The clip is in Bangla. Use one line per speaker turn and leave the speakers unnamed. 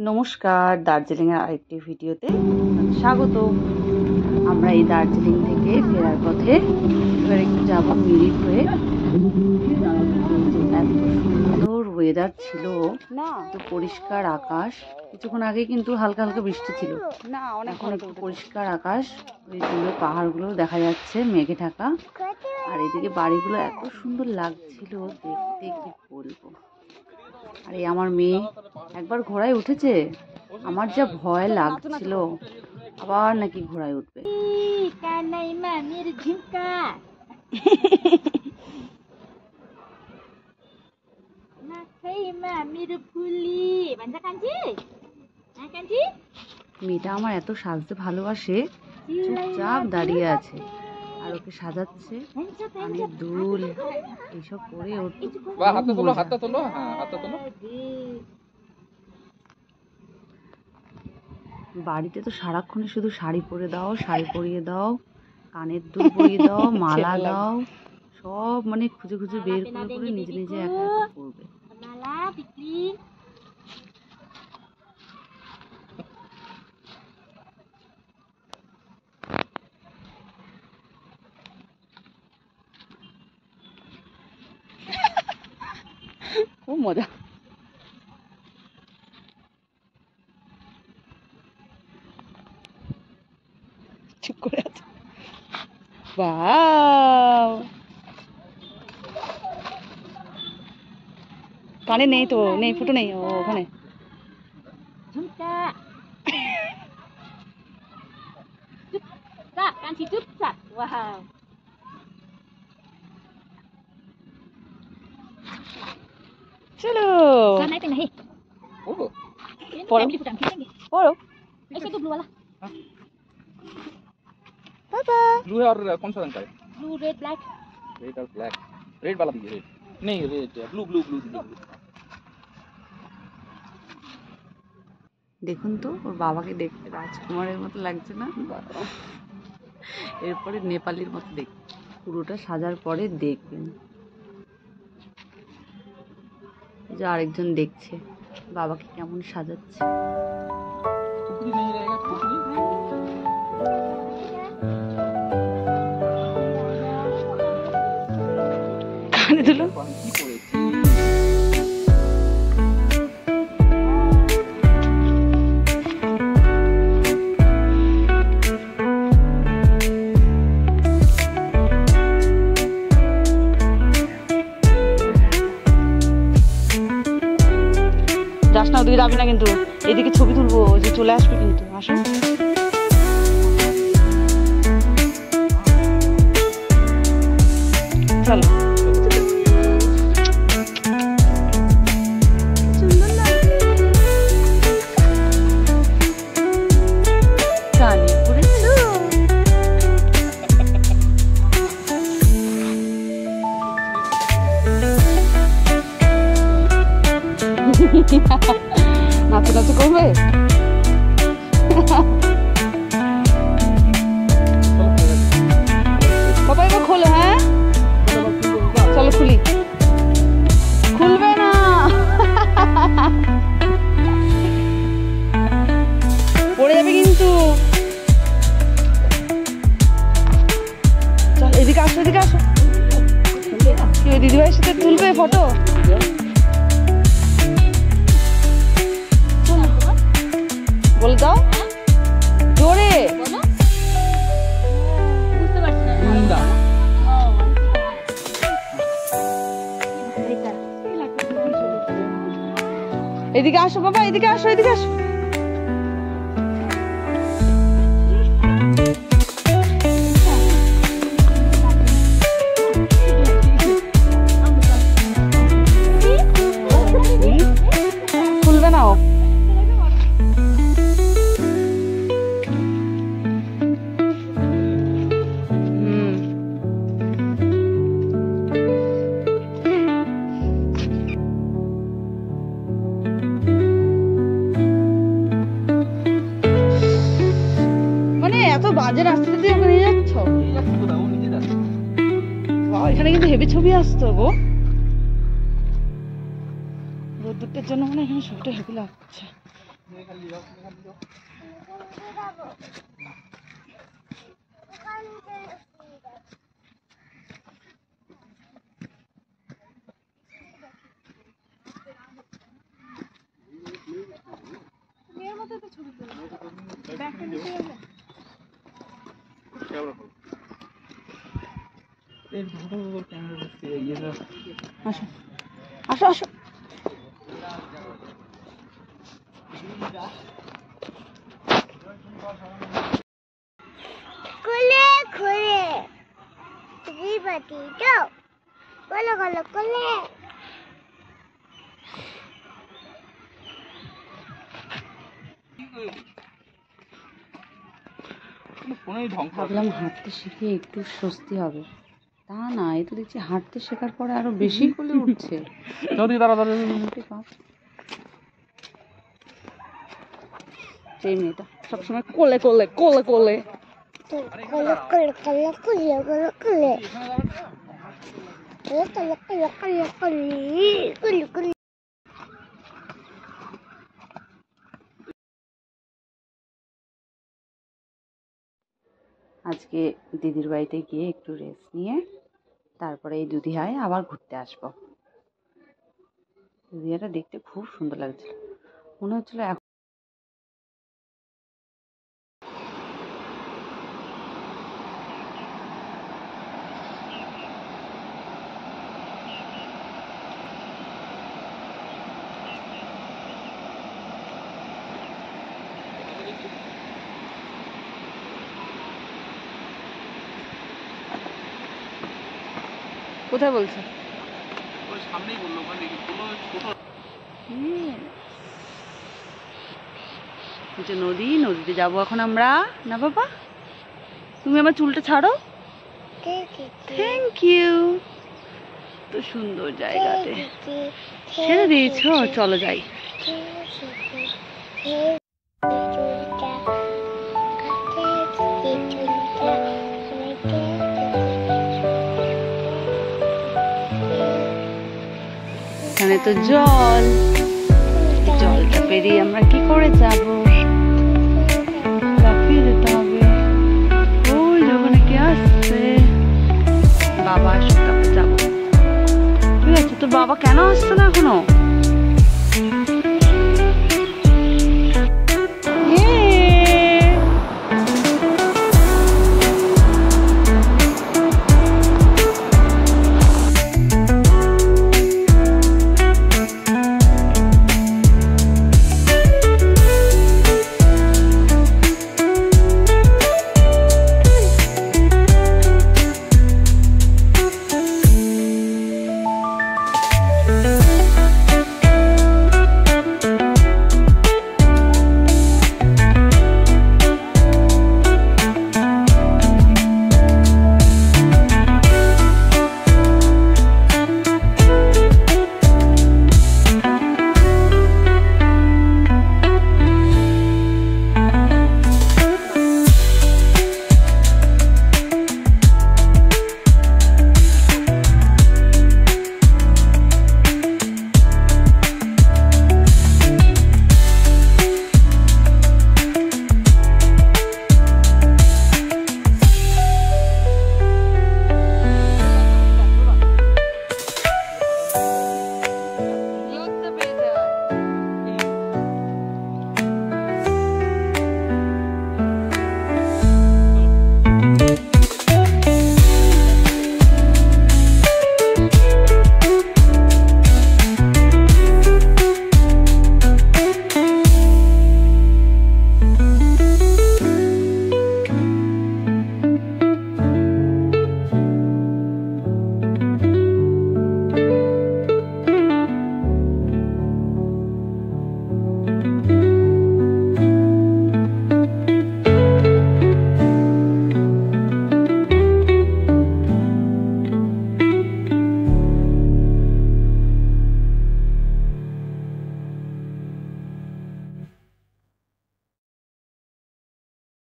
নমস্কার, দার্জিলিংয়ের আরেকটি ভিডিওতে স্বাগত। আমরা এই দার্জিলিং থেকে ফেরার পথে এবার একটু যাব মিরিক হয়ে। এত সুন্দর ওয়েদার ছিল না, তো পরিষ্কার আকাশ। কিছুক্ষণ আগে কিন্তু হালকা হালকা বৃষ্টি ছিল না, এখন একটু পরিষ্কার আকাশ, ওই সুন্দর পাহাড়গুলো দেখা যাচ্ছে মেঘে ঢাকা, আর এদিকে বাড়িগুলো এত সুন্দর লাগছিল দেখতে, কি বলবো। আর এই আমার মেয়ে একবার ঘোড়ায় উঠেছে, আমার যা ভয় লাগছিল, আবার নাকি ঘোড়ায় উঠবে। মেয়েটা আমার এত সাজতে ভালোবাসে, চুপচাপ দাঁড়িয়ে আছে আর ওকে সাজাচ্ছে, কানের দুল এইসব করে ওর বাড়িতে তো সারাক্ষণে শুধু শাড়ি পরে দাও, শাড়ি পরিয়ে দাও, কানের দুল পরিয়ে দাও, মালা দাও, সব মানে খুঁজে খুঁজে বের করে করে নিজে নিজে একা একা পরবে। খুব মজা। চুপ করে আছে। বাহ, কানে নেই তো, নেই, ফুটো নেই ওখানে। चलो नहीं पे नहीं पढ़ो ऐसे तो ब्लू वाला पापा।
ब्लू है और कौन सा रंग का है?
Blue red black.
रेड और ब्लैक। रेड वाला भी है, रेड नहीं, रेड ब्लू ब्लू ब्लू।
দেখুন তো ওর বাবাকে দেখতে রাজকুমারের মতো লাগছে না? এরপরে নেপালির মতো দেখতে। পুরোটা সাজার পরে দেখবেন যে আরেকজন দেখছে বাবাকে কেমন সাজাচ্ছে। কানে দিল। যাস না, ওদিকে যাবি না কিন্তু, এদিকে ছবি তুলবো, যে চলে আসবে কিন্তু। আসো, চলো। নাচু নাচু করবে। বাবা এবার খোলো। হ্যাঁ চলো খুলি। খুলবে না, পড়ে যাবে কিন্তু। চল এদিকে আসো, এদিকে আসো। কি দিদিভাইয়ের সাথে তুলবে ফটো? বলে দাও জোরে। এদিকে আসো বাবা, এদিকে আসো, এদিকে আসো। খুলবে না ও। এত বাজে রাস্তা দিয়ে ওকে নিয়ে যাচ্ছ? এখানে কিন্তু হেভি ছবি আসতো গো। রোদ্দুরটার জন্য মানে এখানে ছবিটা হেভি লাগছে। আসো আসো আসো।
কোলে কোলে বাটি দাও কোলে কোলে কোলে
ভাবলাম হাঁটতে শিখে একটু স্বস্তি হবে, তা না, এই তো দেখছি হাঁটতে শেখার পরে আরো বেশি কোলে উঠছে। এই মেয়েটা সবসময় কোলে কোলে কোলে কোলে।
কোলে কোলে কোলে কোলে কোলে কোলে কোলে কোলে কোলে কোলে কোলে।
আজকে দিদির বাড়িতে গিয়ে একটু রেস্ট নিয়ে তারপরে এই দুধিয়ায় আবার ঘুরতে আসবো। দুধিয়াটা দেখতে খুব সুন্দর লাগছিল, মনে হচ্ছিল এখন কোথায় বলছো? নদী, নদীতে যাবো এখন আমরা, না বাবা? তুমি আমার চুলটা ছাড়ো। Thank you. তো সুন্দর জায়গাতে ছেড়ে দিয়েছো, চলো যাই। এখানে তো জল, জলটা পেরিয়ে আমরা কি করে যাবো? লাফিয়ে যেতে হবে। ওই ওখানে কে আসছে? বাবা আসুক তারপর যাবো। ঠিক আছে, তোর বাবা কেন আসছে না এখনো?